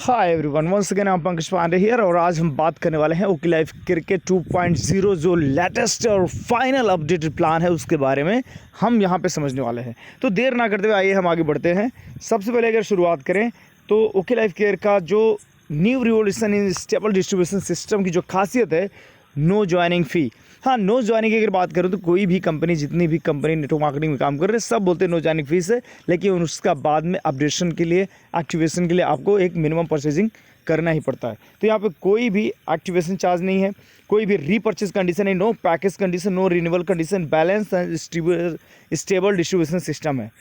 Hi everyone, once again I'm Pankaj Pandey here और आज हम बात करने वाले हैं ओके लाइफ क्रिकेट 2.0 जो लेटेस्ट और फाइनल अपडेटेड प्लान है उसके बारे में हम यहां पे समझने वाले हैं। तो देर ना करते हुए आइए हम आगे बढ़ते हैं। सबसे पहले अगर शुरुआत करें तो ओके लाइफ केयर का जो new revolution in stable distribution system की जो खासियत है, नो ज्वाइनिंग फ़ी। हाँ, नो ज्वाइनिंग की अगर बात करूँ तो कोई भी कंपनी, जितनी भी कंपनी नेटवर्क मार्केटिंग में काम कर रहे हैं, सब बोलते हैं नो ज्वाइनिंग फीस है, लेकिन उसका बाद में अपडेशन के लिए, एक्टिवेशन के लिए आपको एक मिनिमम परचेजिंग करना ही पड़ता है। तो यहाँ पे कोई भी एक्टिवेशन चार्ज नहीं है, कोई भी रीपर्चेज कंडीशन नहीं, no package condition, no renewal condition, balance and stable distribution system है।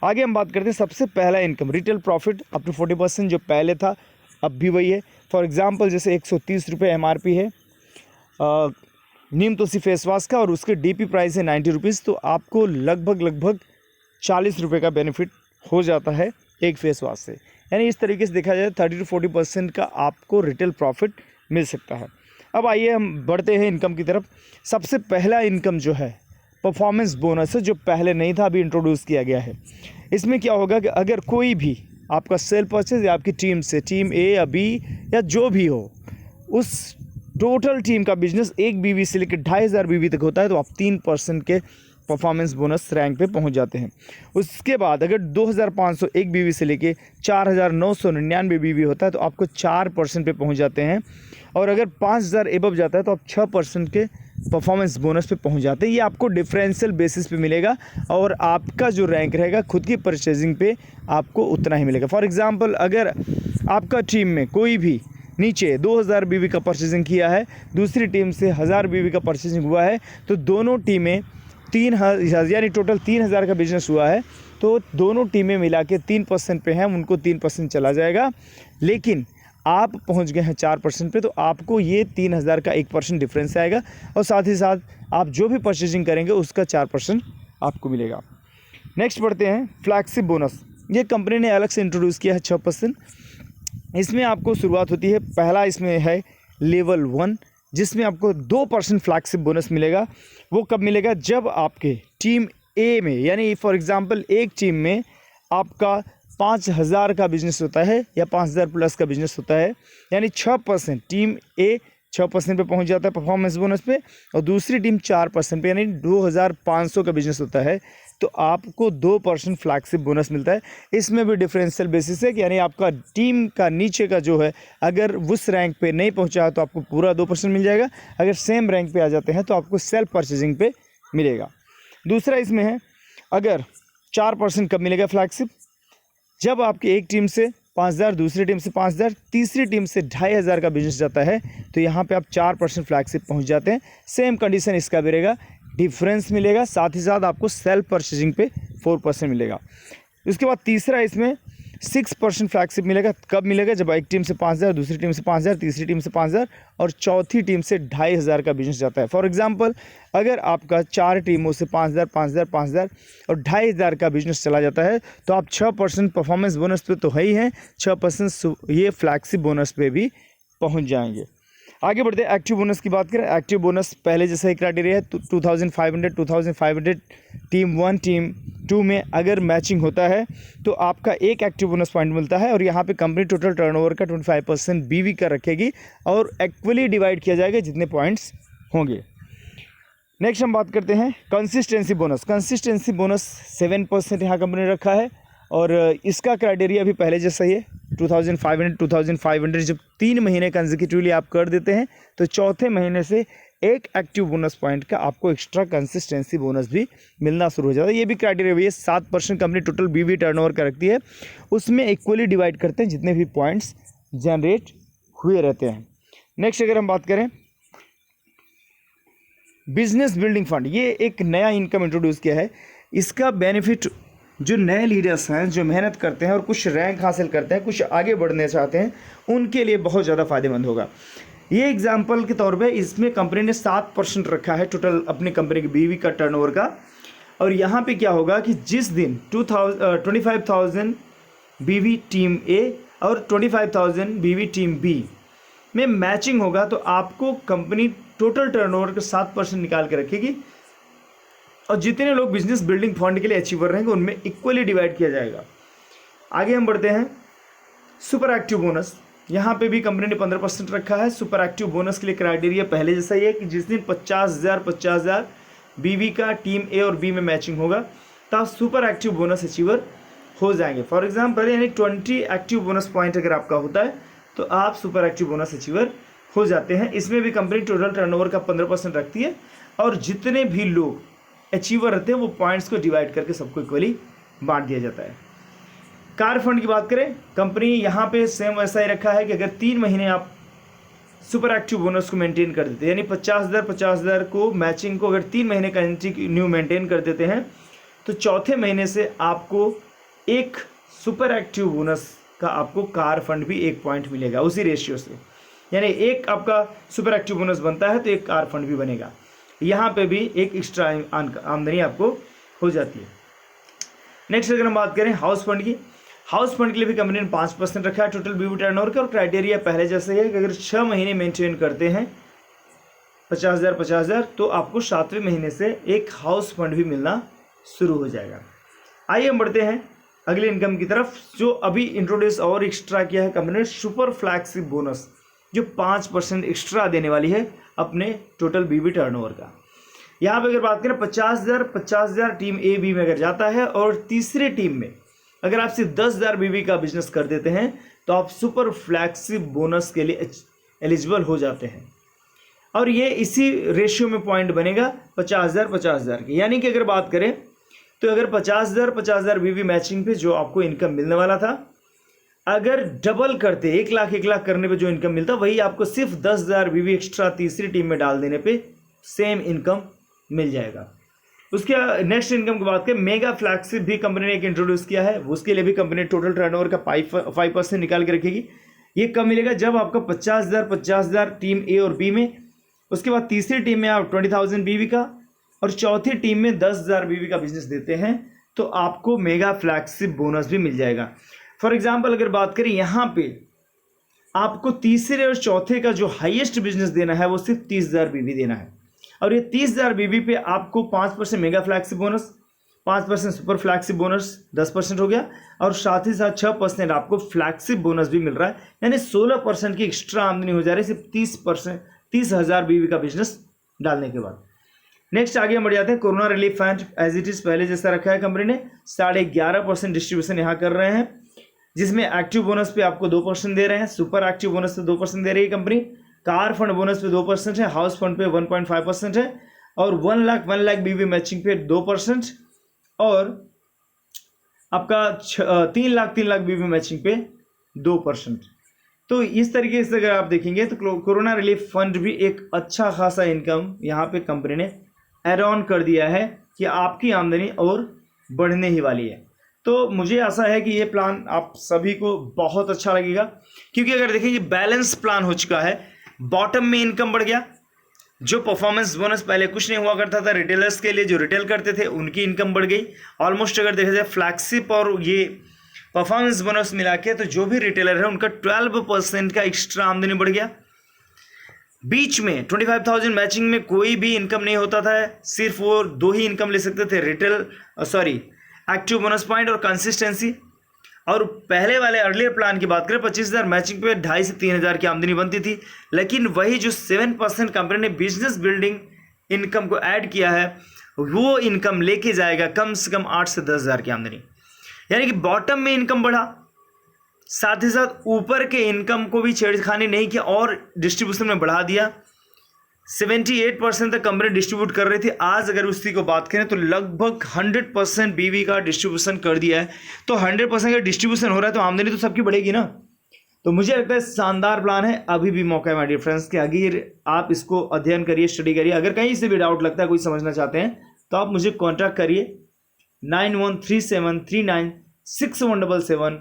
आगे हम बात करते हैं सबसे पहला income, retail profit up to 40% जो पहले था अब भी वही है। फॉर एग्जाम्पल जैसे 130 रुपये MRP है नीम तुलसी फेस वाश का और उसके DP प्राइस है 90 रुपीज़, तो आपको लगभग 40 रुपये का बेनिफिट हो जाता है एक फेस वाश से। यानी इस तरीके से देखा जाए 30 to 40% का आपको रिटेल प्रॉफिट मिल सकता है। अब आइए हम बढ़ते हैं इनकम की तरफ। सबसे पहला इनकम जो है परफॉर्मेंस बोनस है, जो पहले नहीं था, अभी इंट्रोड्यूस किया गया है। इसमें क्या होगा कि अगर कोई भी आपका सेल परचेज या आपकी टीम से, टीम A या B या जो भी हो, उस टोटल टीम का बिजनेस 1 BV से लेकर 2500 BV तक होता है तो आप 3% के परफॉर्मेंस बोनस रैंक पे पहुंच जाते हैं। उसके बाद अगर 2501 BV से लेकर 4999 BV होता है तो आपको 4% पे पहुंच जाते हैं, और अगर 5000 एबव जाता है तो आप 6% के परफॉर्मेंस बोनस पे पहुंच जाते हैं। ये आपको डिफरेंशियल बेसिस पे मिलेगा और आपका जो रैंक रहेगा खुद की परचेजिंग पे आपको उतना ही मिलेगा। फॉर एग्ज़ाम्पल अगर आपका टीम में कोई भी नीचे 2000 BV का परचेजिंग किया है, दूसरी टीम से 1000 BV का परचेजिंग हुआ है, तो दोनों टीमें 3000 यानी टोटल 3000 का बिजनेस हुआ है, तो दोनों टीमें मिला के 3% पे हैं, उनको 3% चला जाएगा। लेकिन आप पहुंच गए हैं 4% पे, तो आपको ये 3000 का 1% डिफरेंस आएगा और साथ ही साथ आप जो भी परचेजिंग करेंगे उसका 4% आपको मिलेगा। नेक्स्ट बढ़ते हैं फ्लैगशिप बोनस। ये कंपनी ने अलग से इंट्रोड्यूस किया है 6%। इसमें आपको शुरुआत होती है, पहला इसमें है लेवल 1, जिसमें आपको 2% फ्लैगशिप बोनस मिलेगा। वो कब मिलेगा? जब आपके टीम A में, यानी फॉर एग्जांपल एक टीम में आपका 5000 का बिजनेस होता है या 5000 प्लस का बिजनेस होता है, यानी 6%, टीम A 6% पे पहुंच जाता है परफॉर्मेंस बोनस पे, और दूसरी टीम 4% पे, यानी 2500 का बिजनेस होता है तो आपको 2% फ्लैगशिप बोनस मिलता है। इसमें भी डिफरेंशियल बेसिस है कि यानी आपका टीम का नीचे का जो है अगर उस रैंक पे नहीं पहुंचा है तो आपको पूरा 2% मिल जाएगा, अगर सेम रैंक पे आ जाते हैं तो आपको सेल्फ परचेजिंग पे मिलेगा। दूसरा इसमें है, अगर 4% कब मिलेगा फ्लैगशिप? जब आपकी एक टीम से 5000, दूसरी टीम से 5000, तीसरी टीम से 2500 का बिजनेस जाता है तो यहाँ पे आप 4% फ्लैगशिप पहुँच जाते हैं। सेम कंडीशन इसका भी रहेगा, डिफरेंस मिलेगा, साथ ही साथ आपको सेल्फ परचेजिंग पे 4% मिलेगा। उसके बाद तीसरा इसमें 6% फ्लैगशिप मिलेगा। कब मिलेगा? जब एक टीम से 5000, दूसरी टीम से 5000, तीसरी टीम से 5000 और चौथी टीम से 2500 का बिजनेस जाता है। फॉर एग्जांपल अगर आपका 4 टीमों से 5000, 5000, 5000 और 2500 का बिजनेस चला जाता है तो आप 6% परफॉर्मेंस बोनस पे तो है ही हैं, 6% ये फ्लैगशिप बोनस पे भी पहुँच जाएंगे। आगे बढ़ते हैं एक्टिव बोनस की बात करें। एक्टिव बोनस पहले जैसा ही क्राइटेरिया है, 2500 टीम 1 टीम 2 में अगर मैचिंग होता है तो आपका एक एक्टिव बोनस पॉइंट मिलता है, और यहाँ पे कंपनी टोटल टर्नओवर का 25% BV का रखेगी और इक्वली डिवाइड किया जाएगा जितने पॉइंट्स होंगे। नेक्स्ट हम बात करते हैं कंसिस्टेंसी बोनस। कंसिस्टेंसी बोनस 7% यहाँ कंपनी ने रखा है और इसका क्राइटेरिया भी पहले जैसा ही है, 2500 जब 3 महीने कंसेक्यूटिवली आप कर देते हैं तो चौथे महीने से एक एक्टिव बोनस पॉइंट का आपको एक्स्ट्रा कंसिस्टेंसी बोनस भी मिलना शुरू हो जाता है। ये भी क्राइटेरिया भी है, 7% कंपनी टोटल BV टर्नओवर का रखती है, उसमें इक्वली डिवाइड करते हैं जितने भी पॉइंट्स जनरेट हुए रहते हैं। नेक्स्ट अगर हम बात करें बिजनेस बिल्डिंग फंड, ये एक नया इनकम इंट्रोड्यूस किया है। इसका बेनिफिट जो नए लीडर्स हैं, जो मेहनत करते हैं और कुछ रैंक हासिल करते हैं, कुछ आगे बढ़ने चाहते हैं, उनके लिए बहुत ज़्यादा फायदेमंद होगा। ये एग्जाम्पल के तौर पे इसमें कंपनी ने 7% रखा है टोटल अपनी कंपनी की BV का टर्नओवर का, और यहाँ पे क्या होगा कि जिस दिन 25,000 BV टीम A और 25,000 BV टीम B में मैचिंग होगा तो आपको कंपनी टोटल टर्नओवर का 7% निकाल के रखेगी, और जितने लोग बिजनेस बिल्डिंग फंड के लिए अचीवर रहेंगे उनमें इक्वली डिवाइड किया जाएगा। आगे हम बढ़ते हैं सुपर एक्टिव बोनस। यहाँ पे भी कंपनी ने 15% रखा है। सुपर एक्टिव बोनस के लिए क्राइटेरिया पहले जैसा ही है कि जिस दिन 50,000 बीवी का टीम ए और बी में मैचिंग होगा तो आप सुपर एक्टिव बोनस अचीवर हो जाएंगे। फॉर एग्जाम्पल यानी 20 एक्टिव बोनस पॉइंट अगर आपका होता है तो आप सुपर एक्टिव बोनस अचीवर हो जाते हैं। इसमें भी कंपनी टोटल टर्नओवर का 15% रखती है और जितने भी लोग अचीवर रहते हैं वो पॉइंट्स को डिवाइड करके सबको इक्वली बांट दिया जाता है। कार फंड की बात करें, कंपनी यहाँ पे सेम वैसा ही रखा है कि अगर 3 महीने आप सुपर एक्टिव बोनस को मेंटेन कर देते हैं यानी 50,000 को मैचिंग को अगर 3 महीने कंटिन्यू मेंटेन कर देते हैं तो चौथे महीने से आपको एक सुपर एक्टिव बोनस का आपको कार फंड भी 1 पॉइंट मिलेगा उसी रेशियो से। यानी एक आपका सुपर एक्टिव बोनस बनता है तो एक कार फंड भी बनेगा। यहाँ पे भी एक एक्स्ट्रा आमदनी आपको हो जाती है। नेक्स्ट अगर हम बात करें हाउस फंड की, हाउस फंड के लिए भी कंपनी ने 5% रखा है टोटल बीवी टर्नओवर का और क्राइटेरिया पहले जैसे है कि अगर 6 महीने मेंटेन करते हैं 50,000 तो आपको 7वें महीने से एक हाउस फंड भी मिलना शुरू हो जाएगा। आइए हम बढ़ते हैं अगले इनकम की तरफ, जो अभी इंट्रोड्यूस और एक्स्ट्रा किया है कंपनी ने, सुपर फ्लैक्सिब बोनस जो 5% एक्स्ट्रा देने वाली है अपने टोटल बीवी टर्नओवर का। यहाँ पे अगर बात करें 50,000 टीम ए बी में अगर जाता है और तीसरे टीम में अगर आप सिर्फ 10,000 बीवी का बिजनेस कर देते हैं तो आप सुपर फ्लैक्सिब बोनस के लिए एलिजिबल हो जाते हैं और ये इसी रेशियो में पॉइंट बनेगा 50,000 के। यानी कि अगर बात करें तो अगर 50,000 बीवी मैचिंग पे जो आपको इनकम मिलने वाला था अगर डबल करते 1 लाख करने पे जो इनकम मिलता वही आपको सिर्फ 10,000 बीवी एक्स्ट्रा तीसरी टीम में डाल देने पे सेम इनकम मिल जाएगा। उसके नेक्स्ट इनकम की बात करें, मेगा फ्लैक्सिब भी कंपनी ने एक इंट्रोड्यूस किया है, उसके लिए भी कंपनी टोटल टर्नओवर का 5% निकाल के रखेगी। ये कब मिलेगा? जब आपका 50,000 टीम ए और बी में, उसके बाद तीसरी टीम में आप 20,000 बीवी का और चौथी टीम में 10,000 बीवी का बिजनेस देते हैं तो आपको मेगा फ्लैक्सिब बोनस भी मिल जाएगा। फॉर एग्जाम्पल अगर बात करें यहाँ पे आपको तीसरे और चौथे का जो हाईएस्ट बिजनेस देना है वो सिर्फ 30,000 बीवी देना है और ये 30,000 बीवी पे आपको 5% मेगा फ्लैक्सिब बोनस, 5% सुपर फ्लैक्सिब बोनस 10% हो गया और साथ ही साथ 6% आपको फ्लैक्सिब बोनस भी मिल रहा है। यानी 16% की एक्स्ट्रा आमदनी हो जा रही है सिर्फ 30,000 बीवी का बिजनेस डालने के बाद। नेक्स्ट आगे हम बढ़ जाते हैं, corona relief fund as it is पहले जैसा रखा है कंपनी ने, 11.5% डिस्ट्रीब्यूशन यहाँ कर रहे हैं जिसमें एक्टिव बोनस पे आपको 2% दे रहे हैं, सुपर एक्टिव बोनस पे 2% दे रही है कंपनी, कार फंड बोनस पे 2% है, हाउस फंड पे 1.5% है और 1 लाख बीवी मैचिंग पे 2% और आपका 3 लाख बीवी मैचिंग पे 2%। तो इस तरीके से अगर आप देखेंगे तो कोरोना रिलीफ फंड भी एक अच्छा खासा इनकम यहाँ पे कंपनी ने ऐड ऑन कर दिया है कि आपकी आमदनी और बढ़ने ही वाली है। तो मुझे आशा है कि ये प्लान आप सभी को बहुत अच्छा लगेगा क्योंकि अगर देखेंगे बैलेंस प्लान हो चुका है। बॉटम में इनकम बढ़ गया, जो परफॉर्मेंस बोनस पहले कुछ नहीं हुआ करता था रिटेलर्स के लिए, जो रिटेल करते थे उनकी इनकम बढ़ गई ऑलमोस्ट। अगर देखा जाए फ्लैक्सिप और ये परफॉर्मेंस बोनस मिला के तो जो भी रिटेलर है उनका 12% का एक्स्ट्रा आमदनी बढ़ गया। बीच में 25,000 मैचिंग में कोई भी इनकम नहीं होता था, सिर्फ वो 2 ही इनकम ले सकते थे, एक्टिव बोनस पॉइंट और कंसिस्टेंसी। और पहले वाले अर्लियर प्लान की बात करें 25,000 मैचिंग पे 2,500 से 3,000 की आमदनी बनती थी, लेकिन वही जो 7% कंपनी ने बिजनेस बिल्डिंग इनकम को ऐड किया है वो इनकम लेके जाएगा कम से कम 8 से 10,000 की आमदनी। यानी कि बॉटम में इनकम बढ़ा, साथ ही साथ ऊपर के इनकम को भी छेड़खानी नहीं किया और डिस्ट्रीब्यूशन में बढ़ा दिया। 78% तक कंपनी डिस्ट्रीब्यूट कर रही थी, आज अगर उसी को बात करें तो लगभग 100% बीवी का डिस्ट्रीब्यूशन कर दिया है। तो 100% का डिस्ट्रीब्यूशन हो रहा है तो आमदनी तो सबकी बढ़ेगी ना। तो मुझे लगता है शानदार प्लान है, अभी भी मौका है माय डियर फ्रेंड्स कि आगे आप इसको अध्ययन करिए, स्टडी करिए। अगर कहीं से भी डाउट लगता है, कोई समझना चाहते हैं तो आप मुझे कॉन्टैक्ट करिए 9137396177।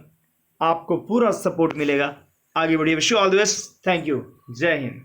आपको पूरा सपोर्ट मिलेगा। आगे बढ़िए, wish you all the best, thank you, जय हिंद।